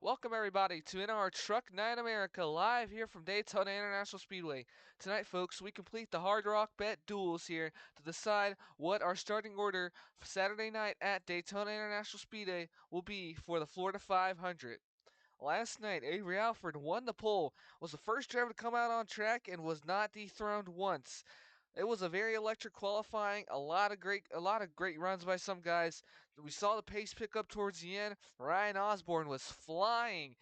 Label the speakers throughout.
Speaker 1: Welcome everybody to NR Truck Night America, live here from Daytona International Speedway. Tonight, folks, we complete the Hard Rock Bet duels here to decide what our starting order for Saturday night at Daytona International Speedway will be for the Florida 500. Last night, Avery Alford won the pole, was the first driver to come out on track, and was not dethroned once. It was a very electric qualifying, a lot of great runs by some guys. We saw the pace pick up towards the end. Ryan Osborne was flying,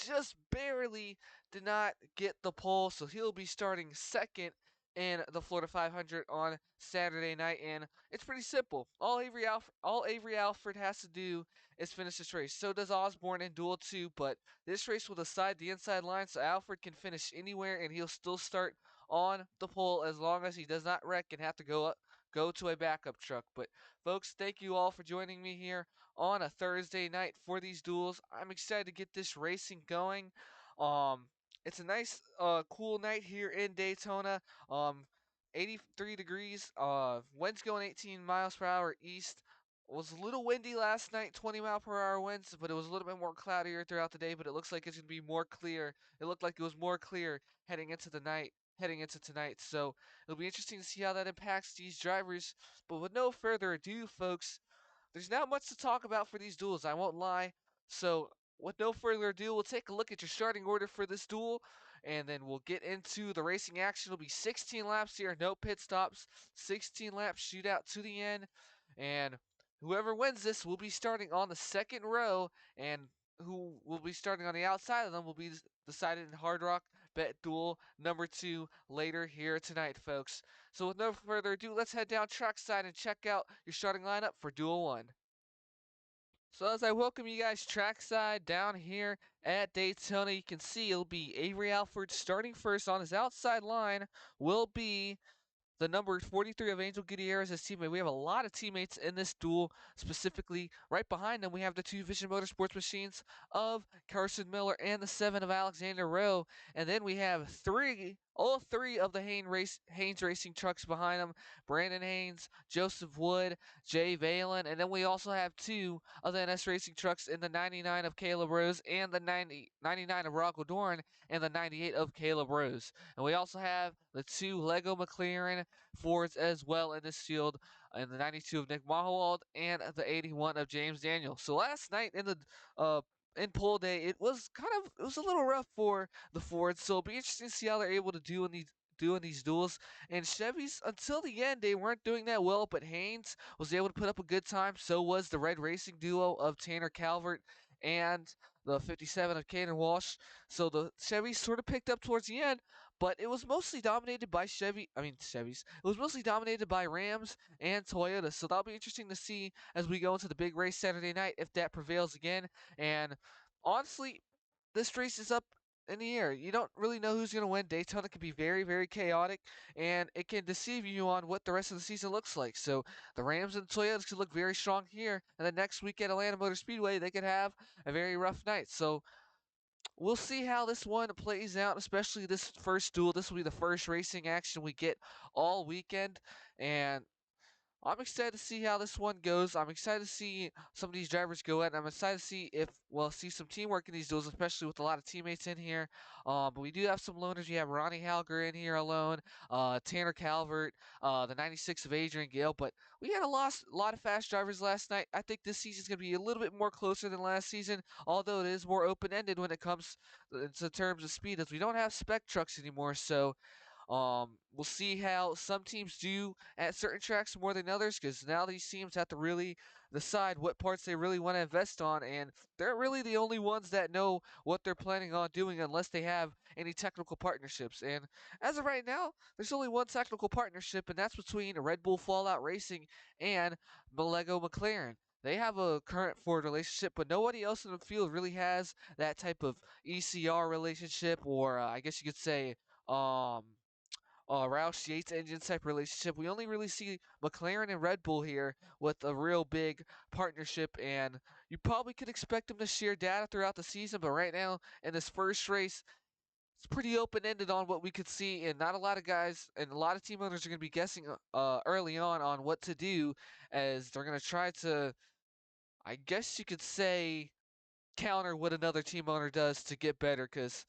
Speaker 1: just barely did not get the pole, so he'll be starting second in the Florida 500 on Saturday night. And it's pretty simple. All Avery Alford has to do is finish this race. So does Osborne in Duel 2, but this race will decide the inside line, so Alford can finish anywhere and he'll still start on the pole as long as he does not wreck and have to go to a backup truck. But folks, thank you all for joining me here on a Thursday night for these duels. I'm excited to get this racing going. Um, it's a nice, cool night here in Daytona. Um, 83 degrees. Wind's going 18 miles per hour east. It was a little windy last night, 20-mile-per-hour winds, but it was a little bit more cloudier throughout the day. But it looks like it's gonna be more clear. It looked like it was more clear heading into the night heading into tonight. So it'll be interesting to see how that impacts these drivers. But with no further ado, folks, there's not much to talk about for these duels, I won't lie. So with no further ado, we'll take a look at your starting order for this duel, and then we'll get into the racing action. It'll be 16 laps here, no pit stops, 16 lap shootout to the end, and whoever wins this will be starting on the second row, and who will be starting on the outside of them will be decided in Hard Rock Bet Duel number 2 later here tonight, folks. So with no further ado, let's head down trackside and check out your starting lineup for Duel 1. So as I welcome you guys trackside down here at Daytona, you can see it'll be Avery Alford starting first. On his outside line will be the number 43 of Angel Gutierrez, his teammate. We have a lot of teammates in this duel. Specifically, right behind them, we have the two Vision Motorsports machines of Carson Miller and the 7 of Alexander Rowe. And then we have all three of the Haynes Racing trucks behind them. Brandon Haynes, Joseph Wood, Jay Valen. And then we also have two of the NS Racing trucks in the 99 of Caleb Rose and the 99 of Rocco Dorn and the 98 of Caleb Rose. And we also have the two Lego McLaren Fords as well in this field, and the 92 of Nick Mahowald and the 81 of James Daniel. So last night uh in pole day, it was a little rough for the Fords. So it'll be interesting to see how they're able to do in these duels. And Chevys, until the end, they weren't doing that well, but Haynes was able to put up a good time. So was the Red Racing duo of Tanner Calvert and the 57 of Caden Walsh. So the Chevys sort of picked up towards the end, but it was mostly dominated by Chevys. It was mostly dominated by Rams and Toyota. So that'll be interesting to see as we go into the big race Saturday night if that prevails again. And honestly, this race is up in the air. You don't really know who's going to win. Daytona can be very, very chaotic, and it can deceive you on what the rest of the season looks like. So the Rams and Toyotas could look very strong here, and then next week at Atlanta Motor Speedway, they could have a very rough night. So we'll see how this one plays out, especially this first duel. This will be the first racing action we get all weekend, and I'm excited to see how this one goes. I'm excited to see some of these drivers go at. I'm excited to see if we'll see some teamwork in these duels, especially with a lot of teammates in here. But we do have some loners. We have Ronnie Halger in here alone, Tanner Calvert, the 96 of Adrian Gale. But we had a lot of fast drivers last night. I think this season's going to be a little bit more closer than last season, although it is more open-ended when it comes to terms of speed, as we don't have spec trucks anymore. So we'll see how some teams do at certain tracks more than others, because now these teams have to really decide what parts they really want to invest on, and they're really the only ones that know what they're planning on doing unless they have any technical partnerships. And as of right now, there's only one technical partnership, and that's between Red Bull Fallout Racing and Lego McLaren. They have a current Ford relationship, but nobody else in the field really has that type of ECR relationship, or I guess you could say, um, Roush Yates engine type relationship. We only really see McLaren and Red Bull here with a real big partnership, and you probably could expect them to share data throughout the season. But right now, in this first race, it's pretty open ended on what we could see, and not a lot of guys and a lot of team owners are going to be guessing early on what to do, as they're going to try to, I guess you could say, counter what another team owner does to get better. Because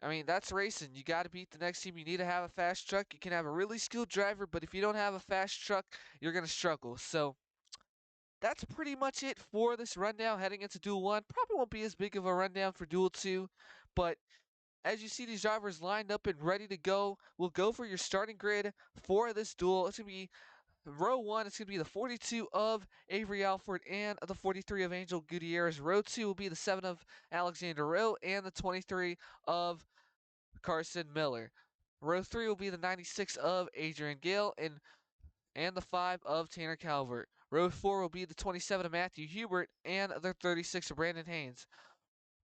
Speaker 1: I mean, that's racing. You got to beat the next team. You need to have a fast truck. You can have a really skilled driver, but if you don't have a fast truck, you're going to struggle. So that's pretty much it for this rundown heading into Duel 1. Probably won't be as big of a rundown for Duel 2, but as you see these drivers lined up and ready to go, we'll go for your starting grid for this duel. It's going to be row 1, it's going to be the 42 of Avery Alford and the 43 of Angel Gutierrez. Row 2 will be the 7 of Alexander Rowe and the 23 of Carson Miller. Row 3 will be the 96 of Adrian Gale and the 5 of Tanner Calvert. Row 4 will be the 27 of Matthew Hubert and the 36 of Brandon Haynes.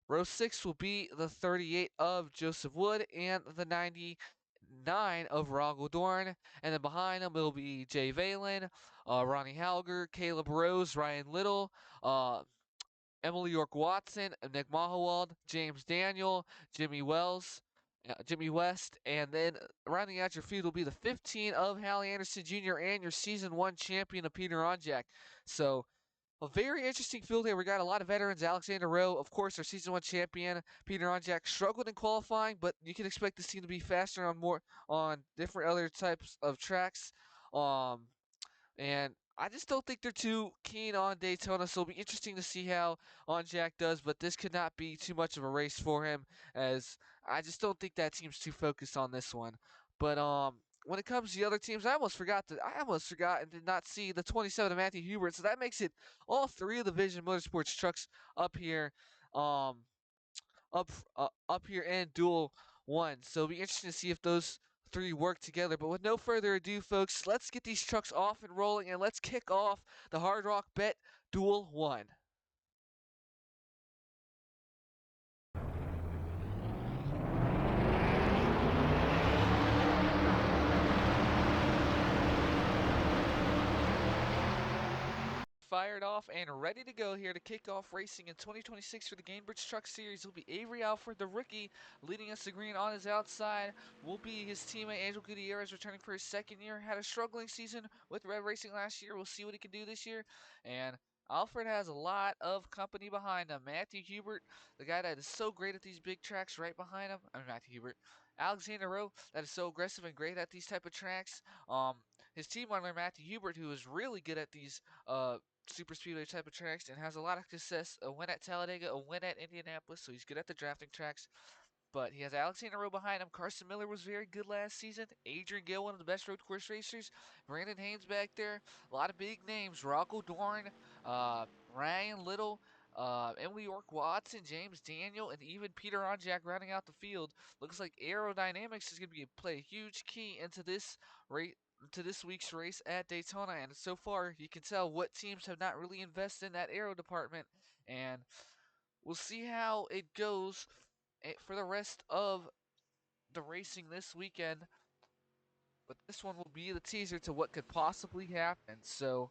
Speaker 1: Row 6 will be the 38 of Joseph Wood and the 99 of Rogel Dorn. And then behind them will be Jay Valen, Ronnie Halger, Caleb Rose, Ryan Little, Emily York Watson, Nick Mahowald, James Daniel, Jimmy Wells, Jimmy West, and then rounding out your field will be the 15 of Hallie Anderson Jr. and your season 1 champion of Peter Onjak. So a very interesting field here. We got a lot of veterans. Alexander Rowe, of course, our season 1 champion. Peter Onjak struggled in qualifying, but you can expect this team to be faster on different other types of tracks. Um, and I just don't think they're too keen on Daytona, so it'll be interesting to see how Onjak does, but this could not be too much of a race for him, as I just don't think that team's too focused on this one. But when it comes to the other teams, I almost forgot and did not see the 27 of Matthew Hubert, so that makes it all 3 of the Vision Motorsports trucks up here. Um, up here in Duel 1. So it'll be interesting to see if those 3 work together. But with no further ado, folks, let's get these trucks off and rolling, and let's kick off the Hard Rock Bet Duel 1. Fired off and ready to go here to kick off racing in 2026 for the Gainbridge Truck Series will be Avery Alford, the rookie, leading us to green on his outside. Will be his teammate Angel Gutierrez, returning for his second year. Had a struggling season with Red Racing last year. We'll see what he can do this year. And Alfred has a lot of company behind him. Matthew Hubert, the guy that is so great at these big tracks, right behind him. Matthew Hubert. Alexander Rowe, that is so aggressive and great at these type of tracks. His team owner Matthew Hubert, who is really good at these super speedway type of tracks and has a lot of success. A win at Talladega, a win at Indianapolis, so he's good at the drafting tracks. But he has Alexander Rowe behind him. Carson Miller was very good last season. Adrian Gill, one of the best road course racers. Brandon Haynes back there. A lot of big names. Rocco Dorn, Ryan Little, Emily York Watson, James Daniel, and even Peter Onjak rounding out the field. Looks like aerodynamics is going to play a huge key into this race, to this week's race at Daytona, and so far you can tell what teams have not really invested in that aero department, and we'll see how it goes for the rest of the racing this weekend. But this one will be the teaser to what could possibly happen. So,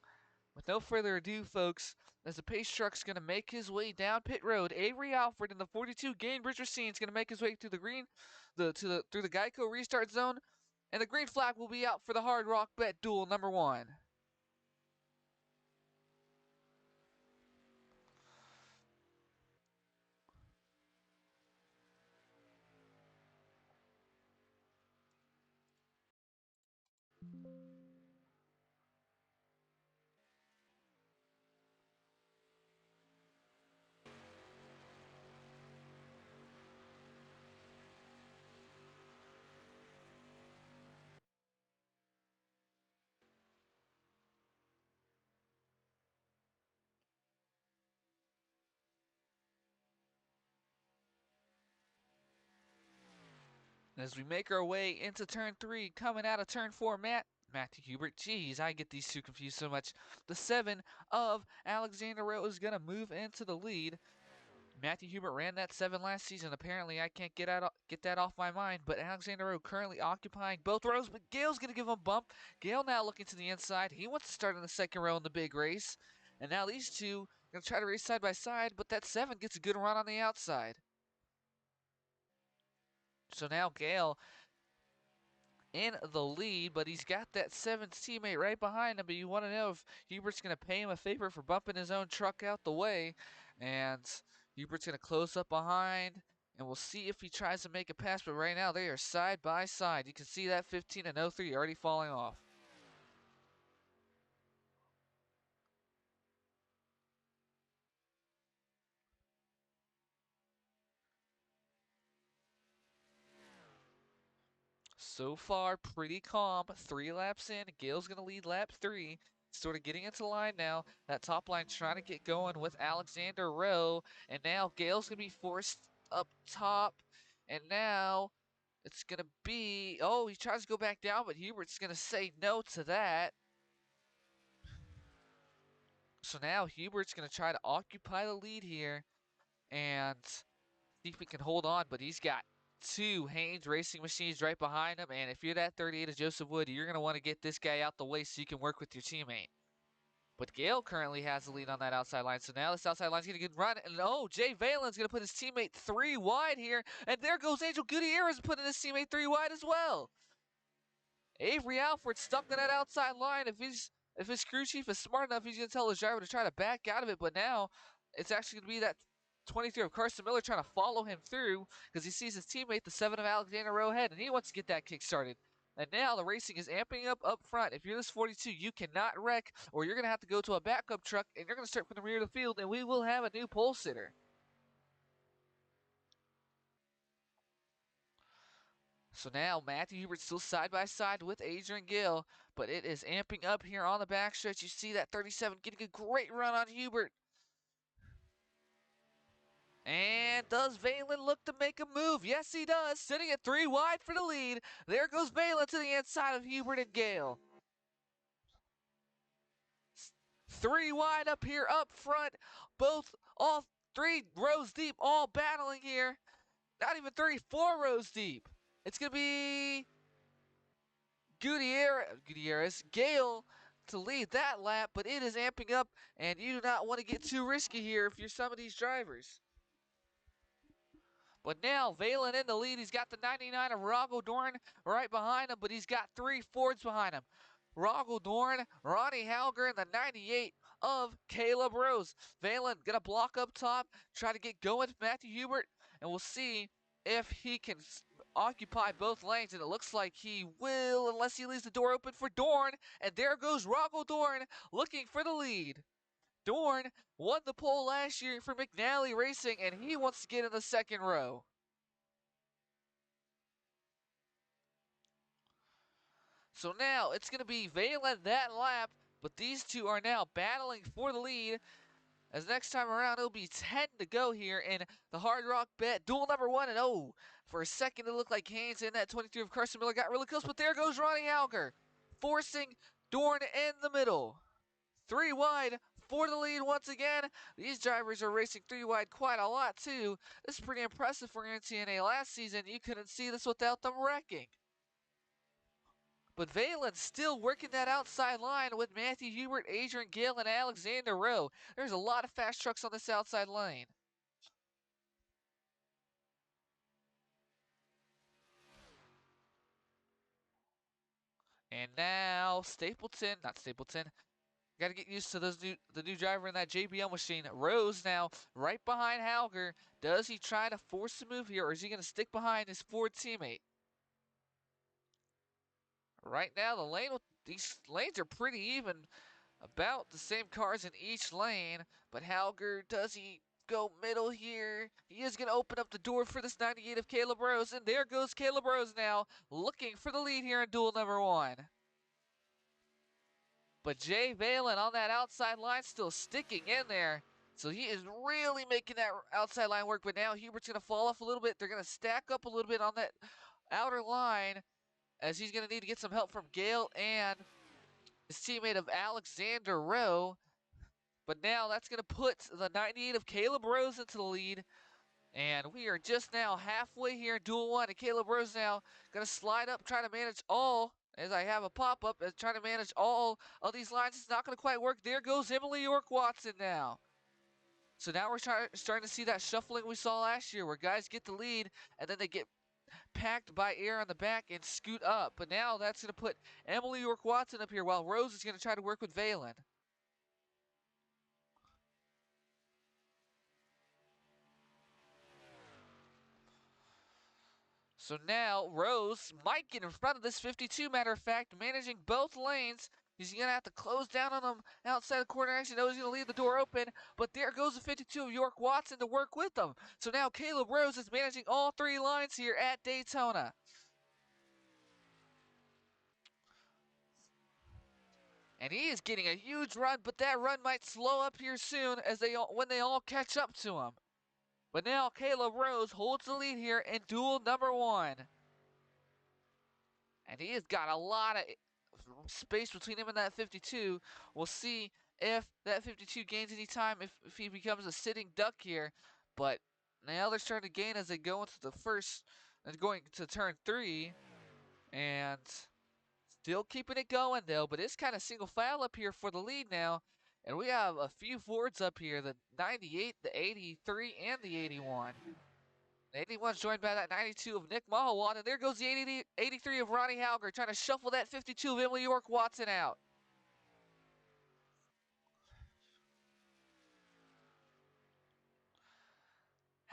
Speaker 1: with no further ado, folks, as the pace truck's going to make his way down pit road, Avery Alford in the 42 Gainbridge Racine is going to make his way through the green, through the Geico restart zone, and the green flag will be out for the Hard Rock Bet Duel number 1. As we make our way into turn 3, coming out of turn 4, Matthew Hubert. Jeez, I get these two confused so much. The 7 of Alexander Rowe is going to move into the lead. Matthew Hubert ran that 7 last season. Apparently, I can't get that off my mind. But Alexander Rowe currently occupying both rows. But Gale's going to give him a bump. Gale now looking to the inside. He wants to start in the second row in the big race. And now these two are going to try to race side by side. But that 7 gets a good run on the outside. So now Gale in the lead, but he's got that 7th teammate right behind him. But you want to know if Hubert's going to pay him a favor for bumping his own truck out the way. And Hubert's going to close up behind, and we'll see if he tries to make a pass. But right now, they are side by side. You can see that 15 and 03 already falling off. So far, pretty calm. 3 laps in. Gale's going to lead lap 3. Sort of getting into line now. That top line trying to get going with Alexander Rowe. And now Gale's going to be forced up top. And now it's going to be... Oh, he tries to go back down, but Hubert's going to say no to that. So now Hubert's going to try to occupy the lead here and see if he can hold on. But he's got 2 Haynes racing machines right behind him. And if you're that 38 of Joseph Wood, you're going to want to get this guy out the way so you can work with your teammate. But Gale currently has the lead on that outside line. So now this outside line's going to get run. And oh, Jay Valen's going to put his teammate 3 wide here. And there goes Angel Gutierrez putting his teammate 3 wide as well. Avery Alford stuck in that outside line. If his crew chief is smart enough, he's going to tell his driver to try to back out of it. But now it's actually going to be that 23 of Carson Miller trying to follow him through because he sees his teammate, the 7 of Alexander Rowe, ahead, and he wants to get that kick started. And now the racing is amping up front. If you're this 42, you cannot wreck, or you're going to have to go to a backup truck, and you're going to start from the rear of the field, and we will have a new pole sitter. So now Matthew Hubert still side by side with Adrian Gill, but it is amping up here on the backstretch. You see that 37 getting a great run on Hubert. And does Valen look to make a move? Yes, he does. Sitting at 3 wide for the lead. There goes Valen to the inside of Hubert and Gale. 3 wide up here, up front. All 3 rows deep, all battling here. Not even 34 rows deep. It's going to be Gutierrez, Gale to lead that lap, but it is amping up, and you do not want to get too risky here if you're some of these drivers. But now Valen in the lead. He's got the 99 of Rogel Dorn right behind him, but he's got 3 Fords behind him. Rogel Dorn, Ronnie Halger, and the 98 of Caleb Rose. Valen gonna block up top, try to get going with Matthew Hubert, and we'll see if he can occupy both lanes, and it looks like he will unless he leaves the door open for Dorn, and there goes Rogel Dorn looking for the lead. Dorn won the pole last year for McNally Racing, and he wants to get in the second row. So now it's going to be Valen that lap, but these two are now battling for the lead. As next time around, it'll be 10 to go here in the Hard Rock Bet duel number 1. And oh, for a second it looked like Haynes and that 23 of Carson Miller got really close, but there goes Ronnie Halger, forcing Dorn in the middle. 3 wide for the lead once again. These drivers are racing 3 wide quite a lot too. This is pretty impressive for NTNA. Last season, you couldn't see this without them wrecking. But Valen's still working that outside line with Matthew Hubert, Adrian Gill, and Alexander Rowe. There's a lot of fast trucks on this outside lane. And now not Stapleton. Got to get used to the new driver in that JBL machine. Rose now right behind Halger. Does he try to force a move here, or is he going to stick behind his Ford teammate? Right now, these lanes are pretty even. About the same cars in each lane, but Halger, does he go middle here? He is going to open up the door for this 98 of Caleb Rose, and there goes Caleb Rose now, looking for the lead here in duel number 1. But Jay Valen on that outside line still sticking in there. So he is really making that outside line work, but now Hubert's going to fall off a little bit. They're going to stack up a little bit on that outer line as he's going to need to get some help from Gale and his teammate of Alexander Rowe. But now that's going to put the 98 of Caleb Rose into the lead. And we are just now halfway here in duel 1. And Caleb Rose now going to slide up, trying to manage all, as I have a pop-up, as trying to manage all of these lines. It's not going to quite work. There goes Emily York-Watson now. So now we're starting to see that shuffling we saw last year, where guys get the lead, and then they get packed by air on the back and scoot up. But now that's going to put Emily York-Watson up here, while Rose is going to try to work with Valen. So now Rose might get in front of this 52, matter of fact, managing both lanes. He's going to have to close down on them outside the corner. Actually, knows he's going to leave the door open, but there goes the 52 of York Watson to work with them. So now Caleb Rose is managing all three lines here at Daytona. And he is getting a huge run, but that run might slow up here soon as when they all catch up to him. But now Caleb Rose holds the lead here in duel number 1. And he has got a lot of space between him and that 52. We'll see if that 52 gains any time, if he becomes a sitting duck here. But now they're starting to gain as they go into the first, and going to turn 3. And still keeping it going though, but it's kind of single file up here for the lead now. And we have a few Fords up here, the 98, the 83, and the 81. The 81's joined by that 92 of Nick Mahawat, and there goes the 83 of Ronnie Halger, trying to shuffle that 52 of Emily York Watson out.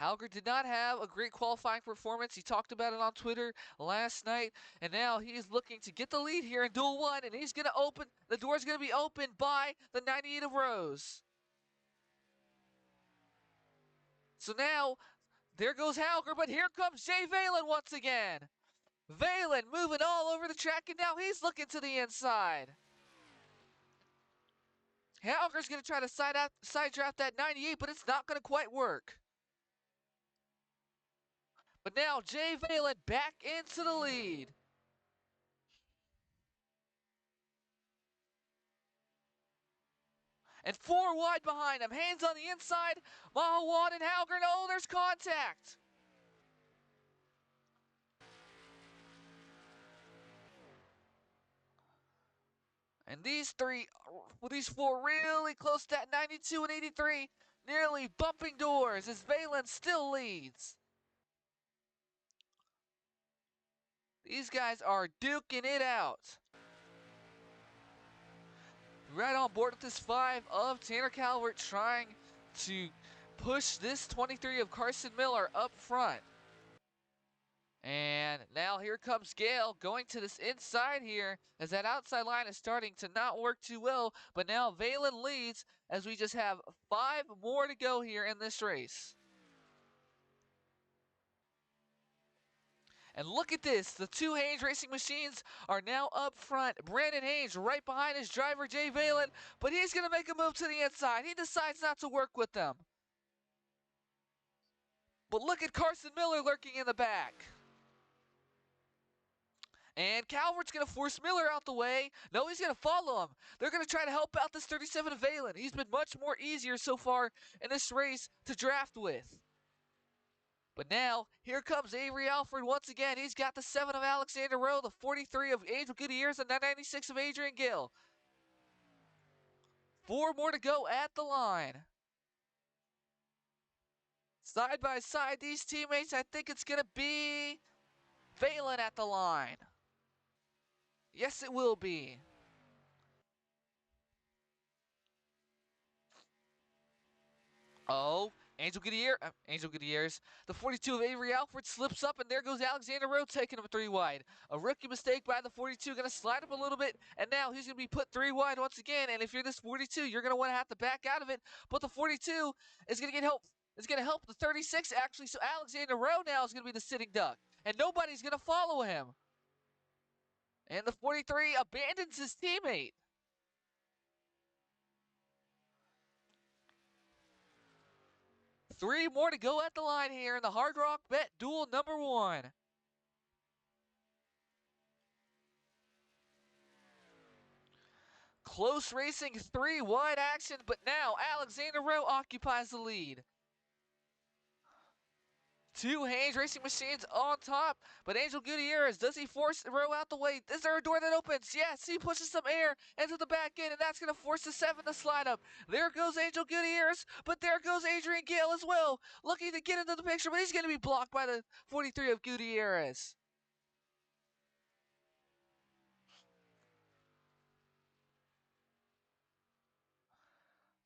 Speaker 1: Halger did not have a great qualifying performance. He talked about it on Twitter last night, and now he's looking to get the lead here in Duel 1, and he's going to open, the door's going to be opened by the 98 of Rose. So now, there goes Halger, but here comes Jay Valen once again. Valen moving all over the track, and now he's looking to the inside. Halger's going to try to side draft that 98, but it's not going to quite work. But now Jay Valen back into the lead. And 4 wide behind him. Hands on the inside. Mahawat and Halger. No, there's contact. And these four really close to that 92 and 83. Nearly bumping doors as Valen still leads. These guys are duking it out. Right on board with this 5 of Tanner Calvert, trying to push this 23 of Carson Miller up front. And now here comes Gale going to this inside here as that outside line is starting to not work too well. But now Valen leads as we just have 5 more to go here in this race. And look at this, the 2 Haynes Racing Machines are now up front. Brandon Haynes right behind his driver, Jay Valen, but he's going to make a move to the inside. He decides not to work with them. But look at Carson Miller lurking in the back. And Calvert's going to force Miller out the way. No, he's going to follow him. They're going to try to help out this 37 of Valen. He's been much more easier so far in this race to draft with. But now, here comes Avery Alford once again. He's got the 7 of Alexander Rowe, the 43 of Angel Gutierrez, and the 96 of Adrian Gill. 4 more to go at the line. Side by side, these teammates, I think it's going to be Valen at the line. Yes, it will be. Oh, Angel Gutierrez. The 42 of Avery Alford slips up, and there goes Alexander Rowe taking him 3 wide. A rookie mistake by the 42, going to slide up a little bit, and now he's going to be put 3 wide once again. And if you're this 42, you're going to want to have to back out of it. But the 42 is going to get help. It's going to help the 36 actually. So Alexander Rowe now is going to be the sitting duck, and nobody's going to follow him. And the 43 abandons his teammate. Three more to go at the line here in the Hard Rock Bet Duel number 1. Close racing, 3 wide action, but now Alexander Rowe occupies the lead. 2 Haynes Racing Machines on top, but Angel Gutierrez, does he force Rowe out the way? Is there a door that opens? Yes, he pushes some air into the back end, and that's going to force the 7 to slide up. There goes Angel Gutierrez, but there goes Adrian Gill as well, looking to get into the picture, but he's going to be blocked by the 43 of Gutierrez.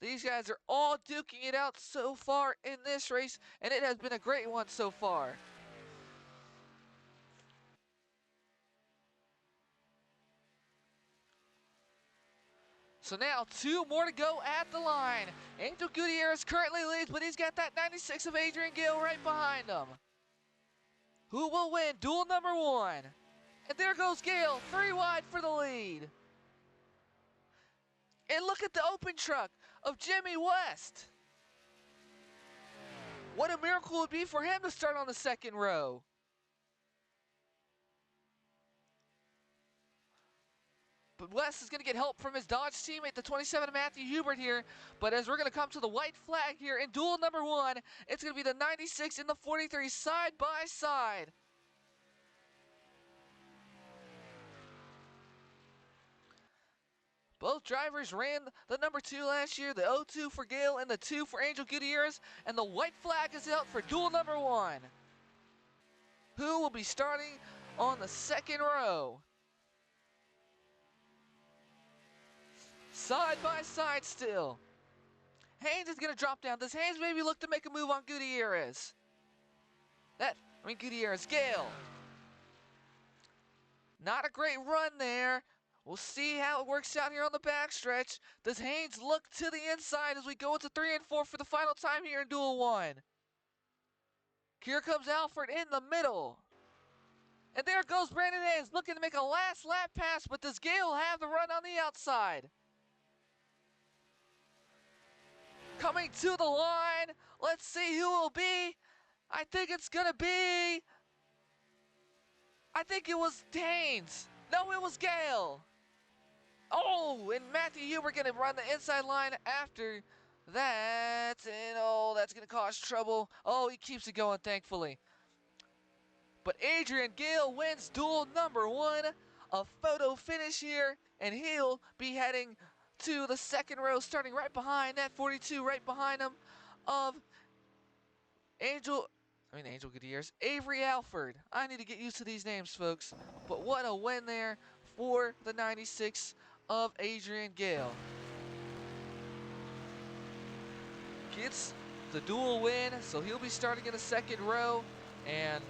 Speaker 1: These guys are all duking it out so far in this race, and it has been a great one so far. So now 2 more to go at the line. Angel Gutierrez currently leads, but he's got that 96 of Adrian Gale right behind him. Who will win duel number 1? And there goes Gale, 3 wide for the lead. And look at the open truck of Jimmy West. What a miracle it would be for him to start on the second row. But West is going to get help from his Dodge teammate, the 27 Matthew Hubert here. But as we're going to come to the white flag here in duel number 1, it's going to be the 96 and the 43 side by side. Both drivers ran the number 2 last year, the 0-2 for Gale and the 2 for Angel Gutierrez. And the white flag is out for duel number 1. Who will be starting on the second row? Side by side still. Haynes is going to drop down. Does Haynes maybe look to make a move on Gutierrez? Gutierrez, Gale. Not a great run there. We'll see how it works out here on the backstretch. Does Haynes look to the inside as we go into 3 and 4 for the final time here in duel 1? Here comes Alfred in the middle. And there goes Brandon Haynes looking to make a last lap pass, but does Gale have the run on the outside? Coming to the line. Let's see who it will be. I think it's going to be... I think it was Haynes. No, it was Gale. Oh, and Matthew Hubert going to run the inside line after that. And oh, that's going to cause trouble. Oh, he keeps it going, thankfully. But Adrian Gale wins duel number 1. A photo finish here, and he'll be heading to the second row, starting right behind that 42, right behind him of Angel Gutierrez, Avery Alford. I need to get used to these names, folks. But what a win there for the 96 of Adrian Gale. Gets the duel win, so he'll be starting in the second row, and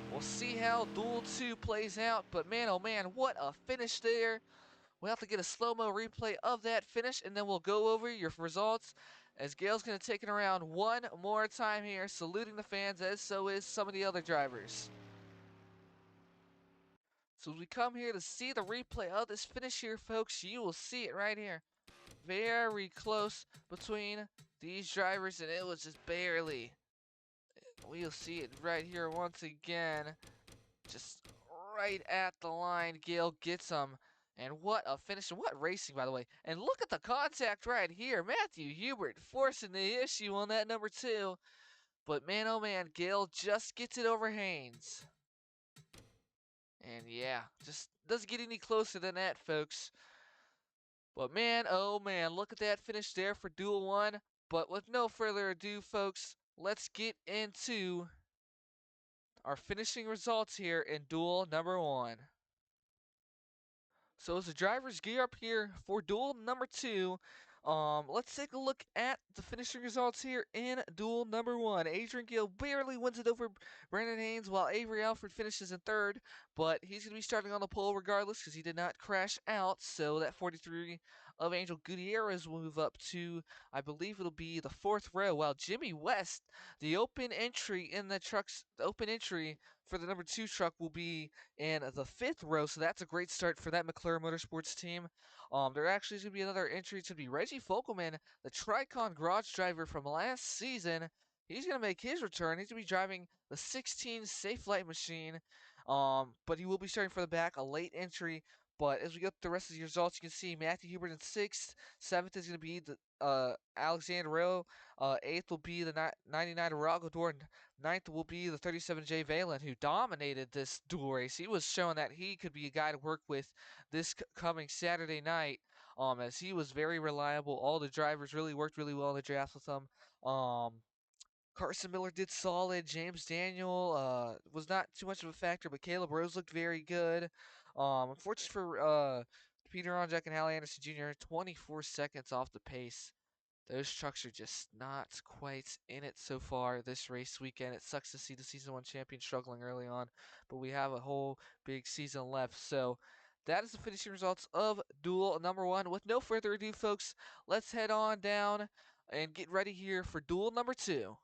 Speaker 1: we'll see how duel 2 plays out. But man, oh man, what a finish there. We'll have to get a slow-mo replay of that finish, and then we'll go over your results as Gale's going to take it around one more time here, saluting the fans, as so is some of the other drivers. So as we come here to see the replay of this finish here, folks, you will see it right here. Very close between these drivers, and it was just barely. We'll see it right here once again. Just right at the line, Gale gets him. And what a finish, and what racing, by the way. And look at the contact right here. Matthew Hubert forcing the issue on that number 2. But man, oh man, Gale just gets it over Haynes. And yeah, just doesn't get any closer than that, folks. But man, oh man, look at that finish there for duel 1. But with no further ado, folks, let's get into our finishing results here in duel number 1. So as the drivers gear up here for duel number 2, let's take a look at the finishing results here in duel number 1. Adrian Gale barely wins it over Brandon Haynes, while Avery Alford finishes in 3rd, but he's going to be starting on the pole regardless because he did not crash out. So that 43 of Angel Gutierrez will move up to, I believe it'll be the 4th row, while Jimmy West, the open entry for the number 2 truck, will be in the 5th row. So that's a great start for that McLaren Motorsports team. There actually is going to be another entry. It's going to be Reggie Fogelman, the Tricon garage driver from last season. He's going to make his return. He's going to be driving the 16 Safe Light machine, but he will be starting for the back, a late entry. But as we go through the rest of the results, you can see Matthew Hubert in 6th. 7th is going to be the Alexander Rowe. 8th will be the 99 Aragador. 9th will be the 37 Jay Valen, who dominated this duel race. He was showing that he could be a guy to work with this coming Saturday night, as he was very reliable. All the drivers really worked really well in the drafts with him. Carson Miller did solid. James Daniel was not too much of a factor, but Caleb Rose looked very good. Unfortunately for Peter Onjak and Hallie Anderson Jr., 24 seconds off the pace. Those trucks are just not quite in it so far this race weekend. It sucks to see the Season 1 champion struggling early on, but we have a whole big season left. So that is the finishing results of duel number 1. With no further ado, folks, let's head on down and get ready here for duel number 2.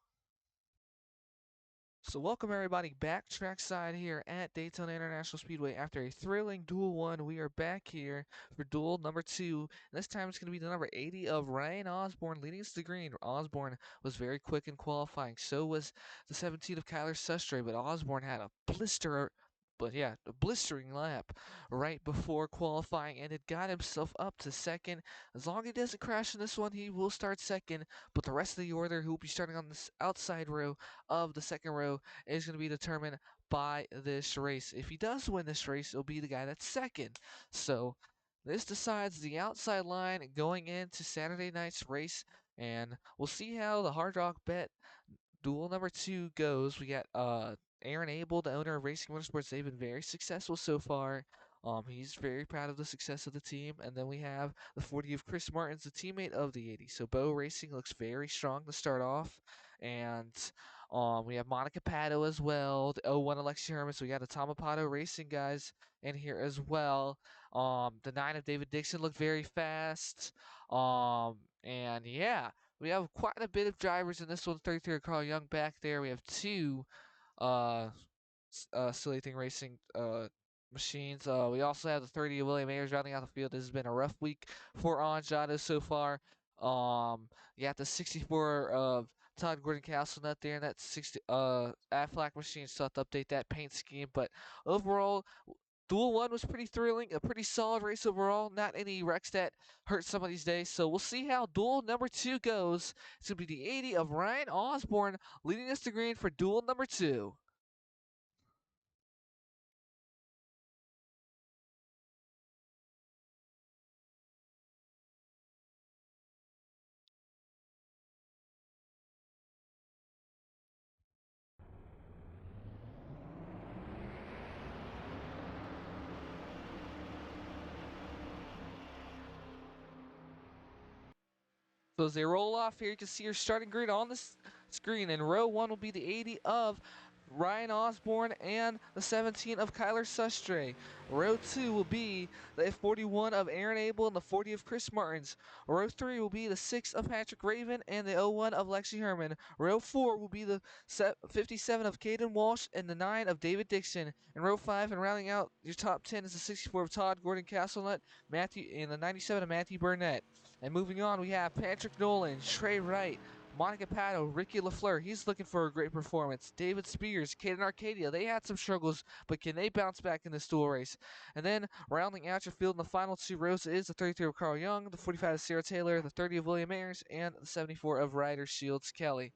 Speaker 1: So welcome everybody back trackside here at Daytona International Speedway. After a thrilling Duel 1, we are back here for Duel number 2. This time it's going to be the number 80 of Ryan Osborne leading us to the green. Osborne was very quick in qualifying. So was the 17 of Kyler Sustre, but Osborne had a blistering lap right before qualifying and it got himself up to second. As long as he doesn't crash in this one, he will start second, but the rest of the order, who will be starting on this outside row of the second row, is going to be determined by this race. If he does win this race, it'll be the guy that's second. So this decides the outside line going into Saturday night's race, and we'll see how the Hard Rock Bet duel number 2 goes. We got Aaron Abel, the owner of Racing Motorsports. They've been very successful so far. He's very proud of the success of the team. And then we have the 40 of Chris Martin's, the teammate of the 80. So Bo Racing looks very strong to start off. And we have Monica Pato as well, the 01 Alexi Herman. So we got the Tamapato Racing guys in here as well. The 9 of David Dixon looked very fast. And yeah, we have quite a bit of drivers in this one. 33 Carl Young back there. We have two uh, Silly Thing Racing machines. We also have the 30 of William Ayers rounding out the field. This has been a rough week for Anjado so far. You got the 64 of Todd Gordon Castlenut there, and that 60 Aflac machine. Still have to update that paint scheme, but overall, Duel 1 was pretty thrilling, a pretty solid race overall. Not any wrecks that hurt somebody's day. So we'll see how Duel number 2 goes. It's going to be the 80 of Ryan Osborne leading us to green for Duel number 2. So as they roll off here, you can see your starting grid on the screen. And row 1 will be the 80 of Ryan Osborne and the 17 of Kyler Sustre. Row 2 will be the 41 of Aaron Abel and the 40 of Chris Martins. Row 3 will be the 6 of Patrick Raven and the 01 of Lexi Herman. Row 4 will be the 57 of Caden Walsh and the 9 of David Dixon. And row 5 and rounding out your top 10 is the 64 of Todd Gordon Castlenut, Matthew, and the 97 of Matthew Burnett. And moving on, we have Patrick Nolan, Trey Wright, Monica Pato, Ricky LaFleur. He's looking for a great performance. David Spears, Caden Arcadia. They had some struggles, but can they bounce back in this duel race? And then rounding out your field in the final 2 rows is the 33 of Carl Young, the 45 of Sarah Taylor, the 30 of William Ayers, and the 74 of Ryder Shields Kelly.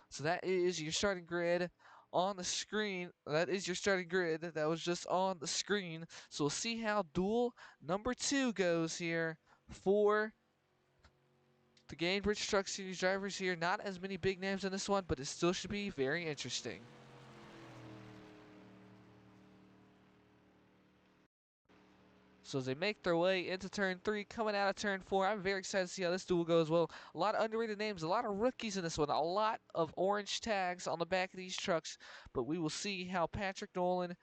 Speaker 1: So that is your starting grid on the screen. That is your starting grid that was just on the screen. So we'll see how duel number 2 goes here for the Gainbridge Truck Series drivers here. Not as many big names in this one, but it still should be very interesting. So as they make their way into turn 3, coming out of turn 4, I'm very excited to see how this duel goes. Well, a lot of underrated names, a lot of rookies in this one, a lot of orange tags on the back of these trucks, but we will see how Patrick Nolan,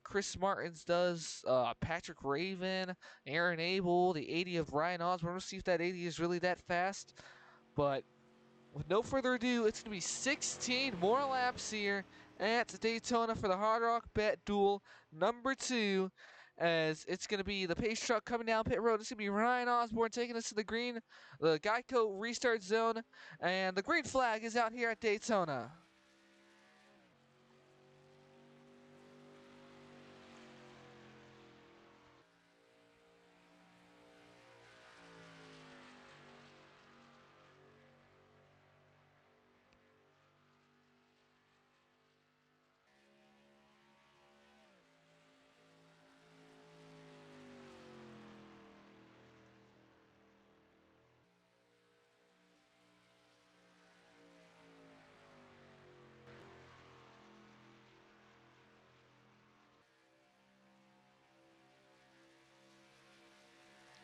Speaker 1: Chris Martins does, Patrick Raven, Aaron Abel, the 80 of Ryan Osborne. We'll see if that 80 is really that fast, but with no further ado, it's going to be 16 more laps here at Daytona for the Hard Rock Bet Duel number 2. As it's going to be the pace truck coming down pit road. It's going to be Ryan Osborne taking us to the green, the Geico restart zone. And the green flag is out here at Daytona.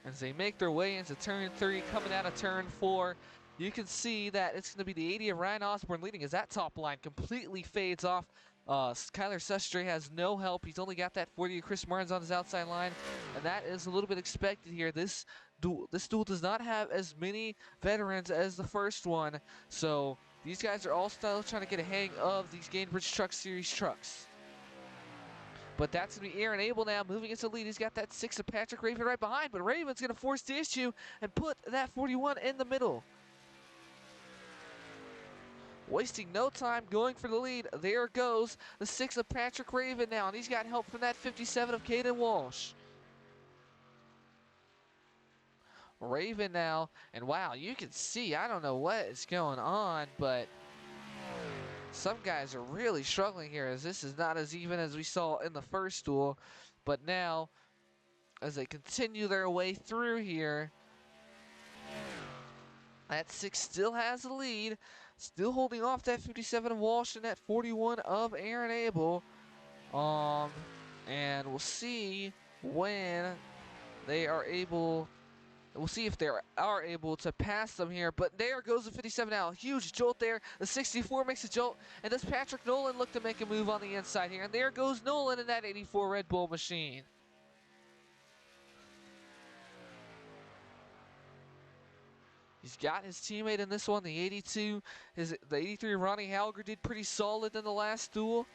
Speaker 1: As they make their way into turn 3, coming out of turn 4, you can see that it's going to be the 80 of Ryan Osborne leading as that top line completely fades off. Kyler Sustre has no help. He's only got that 40 of Chris Martins on his outside line, and that is a little bit expected here. This duel does not have as many veterans as the first one, so these guys are all still trying to get a hang of these Gainbridge Truck Series trucks. But that's going to be Aaron Abel now moving into the lead. He's got that 6 of Patrick Raven right behind, but Raven's going to force the issue and put that 41 in the middle. Wasting no time, going for the lead. There goes the 6 of Patrick Raven now, and he's got help from that 57 of Caden Walsh. Raven now, and wow, you can see, I don't know what is going on, but some guys are really struggling here, as this is not as even as we saw in the first duel. But now, as they continue their way through here, that 6 still has the lead, still holding off that 57 of Walsh and that 41 of Aaron Abel. And we'll see when they are able, we'll see if they are able to pass them here. But there goes the 57 now. Huge jolt there. The 64 makes a jolt. And does Patrick Nolan look to make a move on the inside here? And there goes Nolan in that 84 Red Bull machine. He's got his teammate in this one, the 82. The 83 Ronnie Halger did pretty solid in the last duel.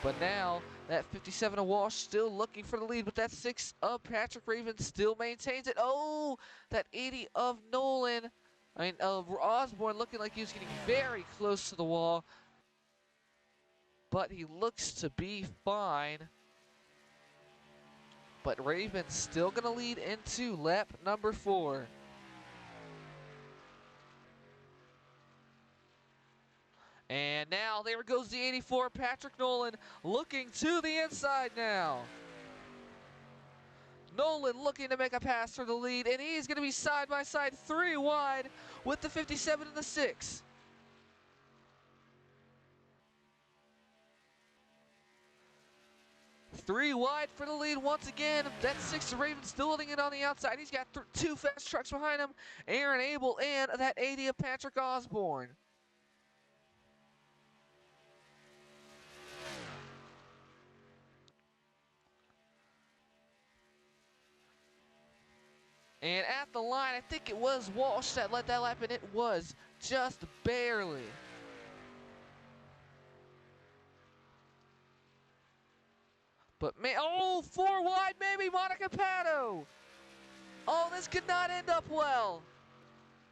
Speaker 1: But now, that 57 of Walsh still looking for the lead, but that 6 of Patrick Raven still maintains it. Oh, that 80 of Nolan, Osborne looking like he was getting very close to the wall. But he looks to be fine. But Raven's still going to lead into lap number 4. And now there goes the 84, Patrick Nolan, looking to the inside now. Nolan looking to make a pass for the lead, and he's going to be side by side 3 wide with the 57 and the 6. Three wide for the lead once again. That 6 Raven still holding it on the outside. He's got 2 fast trucks behind him, Aaron Abel and that 80 of Patrick Osborne. And at the line, I think it was Walsh that led that lap, and it was just barely. But man, oh, 4 wide maybe, Monica Pato. Oh, this could not end up well.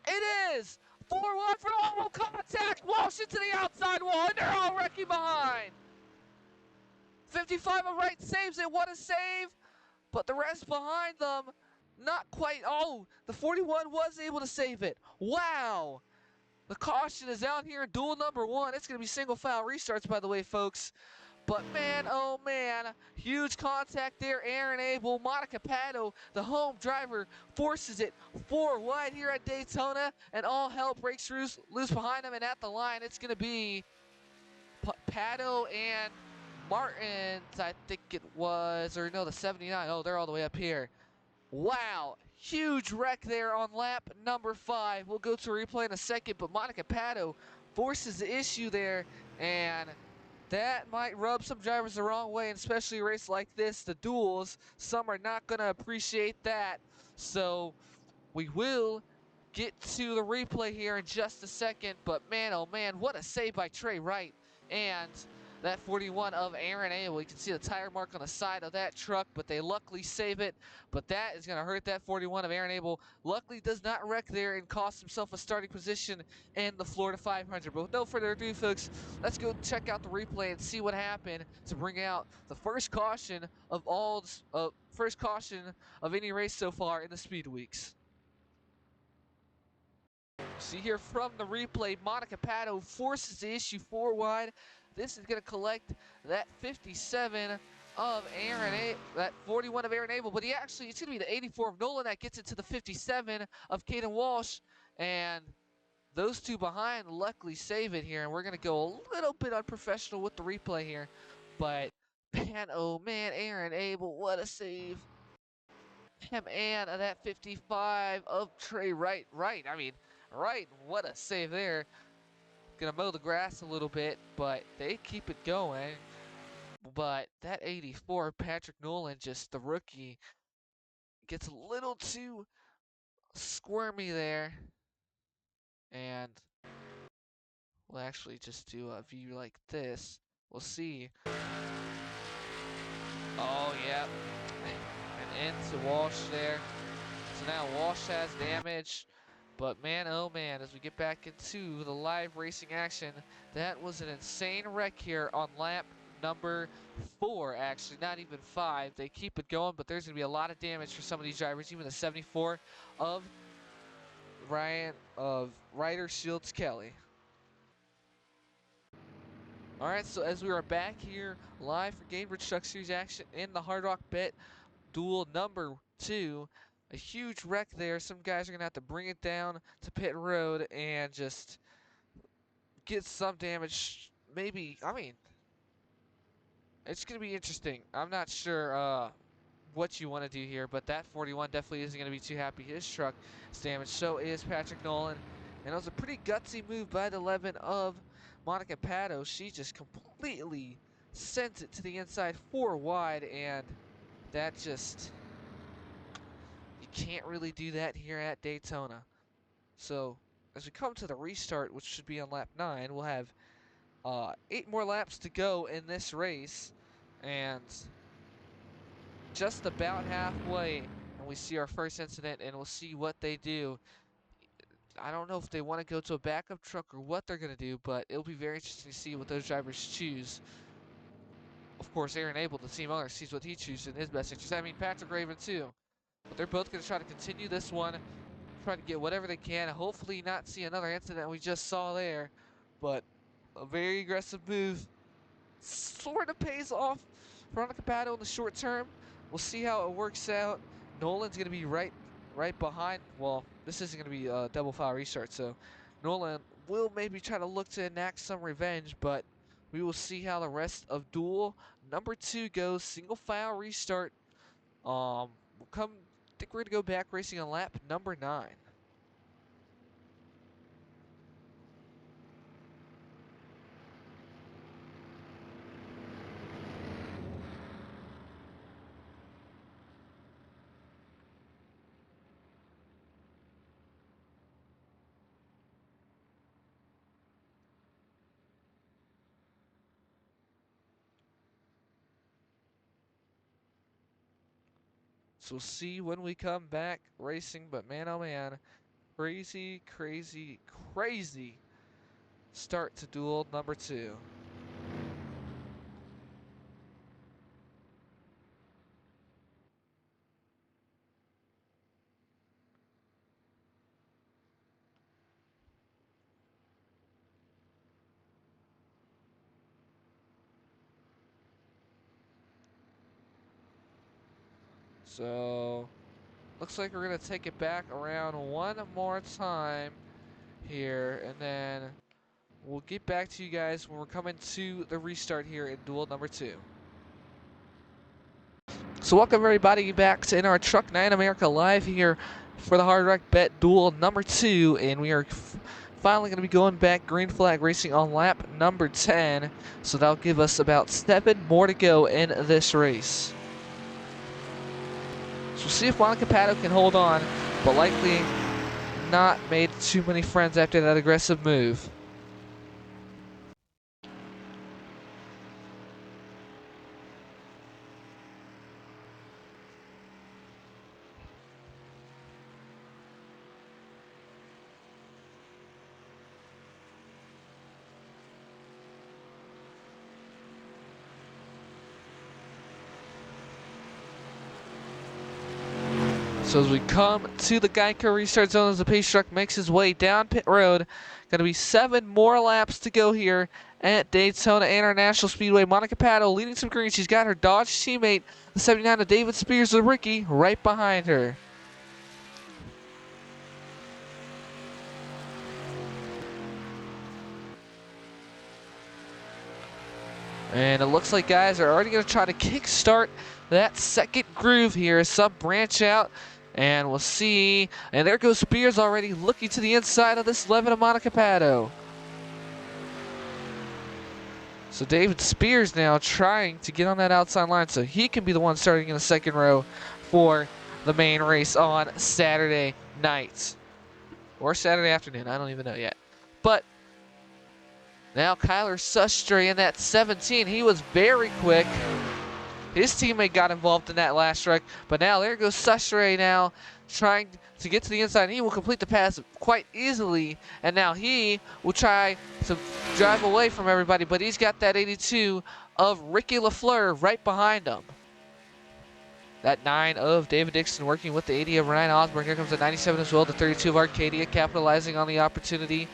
Speaker 1: It is 4 wide for all contact. Walsh into the outside wall, and they're all wrecking behind. 55 of right saves it, what a save. But the rest behind them, not quite. Oh, the 41 was able to save it. Wow. The caution is out here in duel number 1. It's going to be single file restarts, by the way, folks. But man, oh man, huge contact there. Aaron Abel, Monica Pato, the home driver, forces it 4 wide here at Daytona, and all hell breaks loose behind him. And at the line, it's going to be Pato and Martins, I think it was, or no, the 79. Oh, they're all the way up here. Wow, huge wreck there on lap number 5. We'll go to replay in a second, but Monica Pato forces the issue there, and that might rub some drivers the wrong way, and especially a race like this, the duels. Some are not going to appreciate that. So we will get to the replay here in just a second. But man, oh man, what a save by Trey Wright. And that 41 of Aaron Abel. You can see the tire mark on the side of that truck, but they luckily save it. But that is going to hurt that 41 of Aaron Abel. Luckily does not wreck there and cost himself a starting position in the Florida 500. But with no further ado, folks, let's go check out the replay and see what happened to bring out the first caution of any race so far in the Speedweeks. See here from the replay, Monica Pato forces the issue 4 wide. This is going to collect that 57 of that 41 of Aaron Abel, but it's going to be the 84 of Nolan that gets it to the 57 of Caden Walsh, and those 2 behind luckily save it here, and we're going to go a little bit unprofessional with the replay here, but man, oh man, Aaron Abel, what a save. Him and that 55 of Trey Wright, what a save there. Gonna mow the grass a little bit, but they keep it going. But that 84, Patrick Nolan, just the rookie, gets a little too squirmy there. And we'll actually just do a view like this. We'll see. Oh, yep. And into Walsh there. So now Walsh has damage. But man, oh man, as we get back into the live racing action, that was an insane wreck here on lap number 4, actually, not even 5. They keep it going, but there's going to be a lot of damage for some of these drivers, even the 74 of Ryder Shields Kelly. All right, so as we are back here live for Gamebridge Truck Series action in the Hard Rock Bet Duel number 2, a huge wreck there. Some guys are going to have to bring it down to pit road and just get some damage. Maybe, I mean, it's going to be interesting. I'm not sure what you want to do here, but that 41 definitely isn't going to be too happy. His truck is damaged. So is Patrick Nolan. And it was a pretty gutsy move by the 11 of Monica Pato. She just completely sent it to the inside 4 wide, and that just, you can't really do that here at Daytona. So as we come to the restart, which should be on lap 9, we'll have 8 more laps to go in this race, and just about halfway, and we see our first incident, and we'll see what they do. I don't know if they want to go to a backup truck or what they're going to do, but it'll be very interesting to see what those drivers choose. Of course, Aaron Abel, the team owner, sees what he chooses in his best interest. I mean, Patrick Raven too. But they're both going to try to continue this one, try to get whatever they can, and hopefully not see another incident we just saw there. But a very aggressive move sort of pays off for Monica Pato in the short term. We'll see how it works out. Nolan's going to be right behind. Well, this isn't going to be a double file restart, so Nolan will maybe try to look to enact some revenge, but we will see how the rest of duel number 2 goes. Single file restart. I think we're going to go back racing on lap number 9. So we'll see when we come back racing, but man, oh man, crazy, crazy, crazy start to duel number 2. So looks like we're gonna take it back around one more time here, and then we'll get back to you guys when we're coming to the restart here in duel number 2. So welcome everybody back to in our Truck 9 America live here for the Hard Rock Bet Duel number 2, and we are finally going to be going back green flag racing on lap number 10. So that'll give us about 7 more to go in this race. So we'll see if Monica Pato can hold on, but likely not made too many friends after that aggressive move. So as we come to the Geico restart zone, as the pace truck makes his way down pit road, going to be 7 more laps to go here at Daytona International Speedway. Monica Pato leading some green. She's got her Dodge teammate, the 79 of David Spears, the rookie, right behind her. And it looks like guys are already going to try to kickstart that second groove here. Some branch out. And we'll see. And there goes Spears already looking to the inside of this 11 of Monica Pato. So David Spears now trying to get on that outside line so he can be the one starting in the second row for the main race on Saturday night. Or Saturday afternoon, I don't even know yet. But now Kyler Sustre in that 17, he was very quick. His teammate got involved in that last wreck, but now there goes Sustre now trying to get to the inside. He will complete the pass quite easily, and now he will try to drive away from everybody, but he's got that 82 of Ricky LaFleur right behind him. That 9 of David Dixon working with the 80 of Ryan Osborne. Here comes the 97 as well, the 32 of Arcadia capitalizing on the opportunity.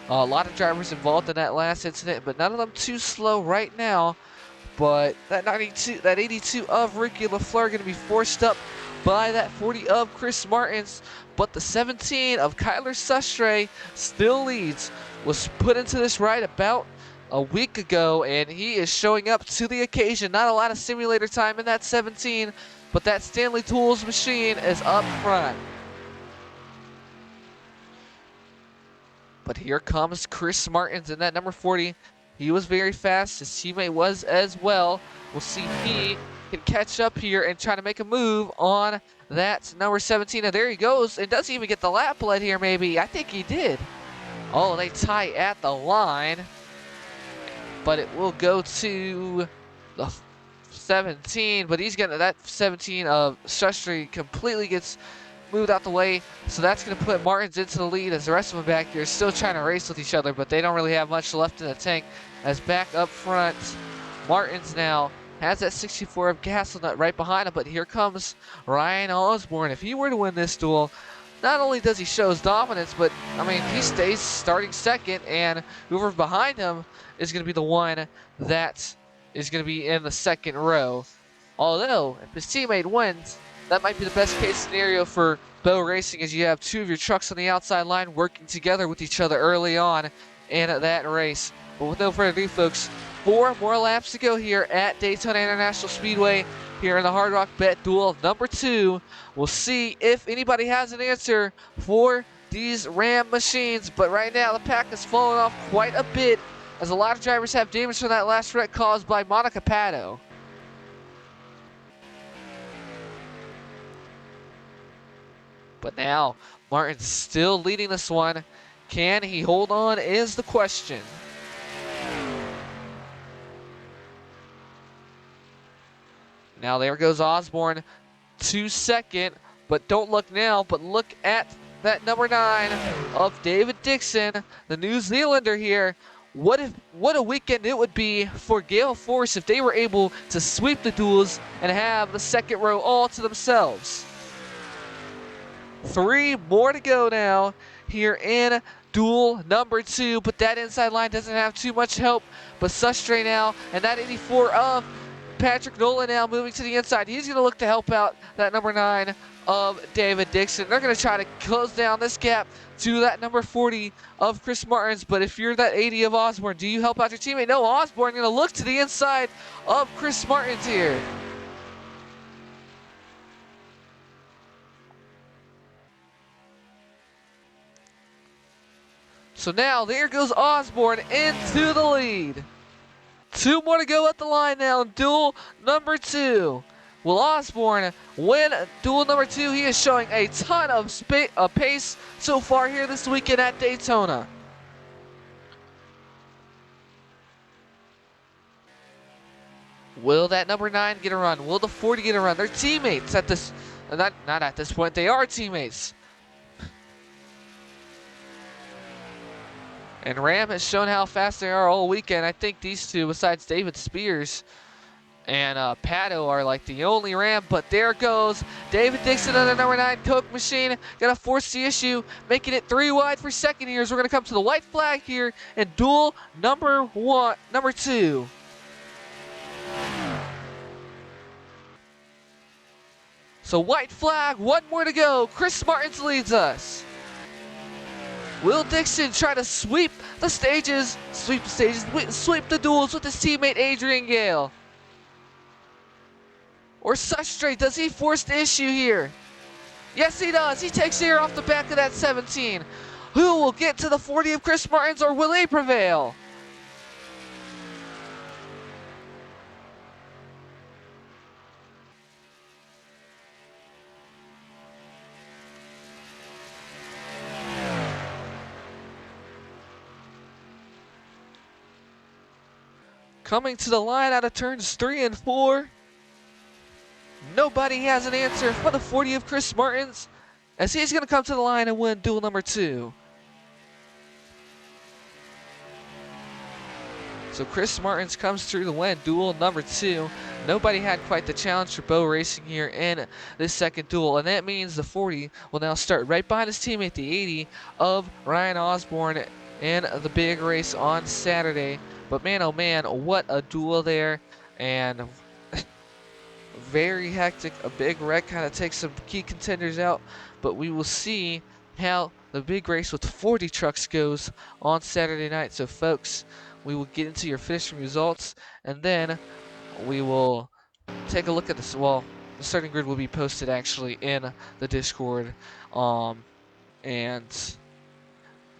Speaker 1: A lot of drivers involved in that last incident, but none of them too slow right now. But that 82 of Ricky LaFleur going to be forced up by that 40 of Chris Martins. But the 17 of Kyler Sustre still leads. Was put into this ride about a week ago, and he is showing up to the occasion. Not a lot of simulator time in that 17, but that Stanley Tools machine is up front. But here comes Chris Martins in that number 40. He was very fast. His teammate was as well. We'll see if he can catch up here and try to make a move on that number 17. And there he goes. And does he even get the lap led here maybe? I think he did. Oh, they tie at the line. But it will go to the 17. But he's getting that 17 of Sustre completely gets moved out the way, so that's going to put Martins into the lead as the rest of them back here are still trying to race with each other, but they don't really have much left in the tank. As back up front, Martins now has that 64 of Gastelnut right behind him, but here comes Ryan Osborne. If he were to win this duel, not only does he show his dominance, but I mean, he stays starting second, and whoever behind him is going to be the one that is going to be in the second row. Although, if his teammate wins, that might be the best case scenario for Bow Racing, as you have two of your trucks on the outside line working together with each other early on in that race. But with no further ado, folks, 4 more laps to go here at Daytona International Speedway here in the Hard Rock Bet Duel number 2. We'll see if anybody has an answer for these Ram machines. But right now, the pack has fallen off quite a bit, as a lot of drivers have damage from that last wreck caused by Monica Pato. But now, Martin's still leading this one. Can he hold on is the question. Now there goes Osborne to second, but don't look now, but look at that number 9 of David Dixon, the New Zealander here. What a weekend it would be for Gale Force if they were able to sweep the duels and have the second row all to themselves. 3 more to go now here in duel number 2, but that inside line doesn't have too much help. But Sustre now, and that 84 of Patrick Nolan now moving to the inside. He's going to look to help out that number 9 of David Dixon. They're going to try to close down this gap to that number 40 of Chris Martins. But if you're that 80 of Osborne, do you help out your teammate? No, Osborne going to look to the inside of Chris Martins here. So now there goes Osborne into the lead. 2 more to go at the line now in duel number 2. Will Osborne win duel number 2? He is showing a ton of pace so far here this weekend at Daytona. Will that number 9 get a run? Will the 40 get a run? They're teammates at this, not at this point, they are teammates. And Ram has shown how fast they are all weekend. I think these two, besides David Spears and Pato, are like the only Ram. But there goes David Dixon on the number 9 Coke machine. Gonna force the issue, making it 3 wide for second here. We're gonna come to the white flag here in duel number 2. So white flag, 1 more to go. Chris Martins leads us. Will Dixon try to sweep the duels with his teammate Adrian Gale? Or Sustre, does he force the issue here? Yes, he does. He takes the air off the back of that 17. Who will get to the 40 of Chris Martins, or will he prevail? Coming to the line out of turns 3 and 4. Nobody has an answer for the 40 of Chris Martins, as he's going to come to the line and win duel number 2. So Chris Martins comes through to win duel number 2. Nobody had quite the challenge for Bo Racing here in this second duel, and that means the 40 will now start right behind his teammate, the 80 of Ryan Osborne, in the big race on Saturday. But man, oh man, what a duel there, and very hectic. A big wreck kind of takes some key contenders out, but we will see how the big race with 40 trucks goes on Saturday night. So folks, we will get into your finishing results, and then we will take a look at this. Well, the starting grid will be posted actually in the Discord. And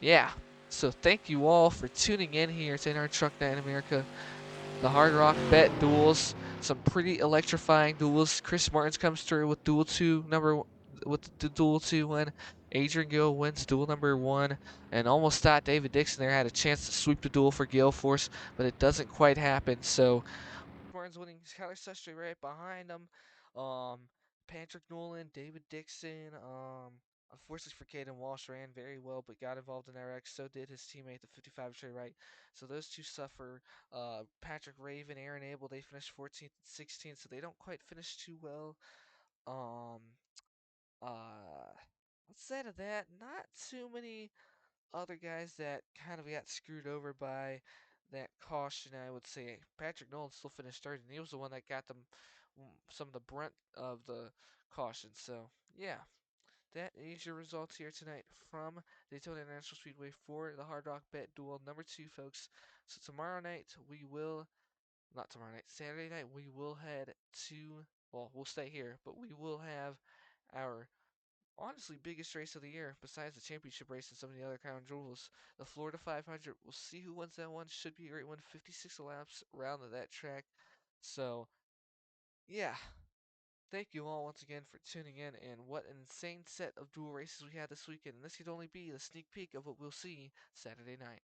Speaker 1: yeah, so thank you all for tuning in here to our Truck Night in America, the Hard Rock Bet duels. Some pretty electrifying duels. Chris Martins comes through with the duel 2 win. Adrian Gill wins duel number 1, and almost thought David Dixon there had a chance to sweep the duel for Gale Force, but it doesn't quite happen. So Martins winning. Tyler Sestry right behind him. Um, Patrick Nolan, David Dixon. Unfortunately for Caden Walsh, ran very well, but got involved in that wreck. So did his teammate, the 55 Trey Wright. So those two suffer. Patrick Raven, Aaron Abel, they finished 14th and 16th, so they don't quite finish too well. Um, outside of that, not too many other guys that kind of got screwed over by that caution, I would say. Patrick Nolan still finished third, and he was the one that got them some of the brunt of the caution. So, yeah, that is your results here tonight from Daytona International Speedway for the Hard Rock Bet Duel number 2, folks. So tomorrow night we will, not tomorrow night, Saturday night we will head to, well, we'll stay here, but we will have our honestly biggest race of the year besides the championship race and some of the other crown jewels. The Florida 500. We'll see who wins that one. Should be a great one. 56 laps around that track. So, yeah. Thank you all once again for tuning in, and what an insane set of dual races we had this weekend. And this could only be the sneak peek of what we'll see Saturday night.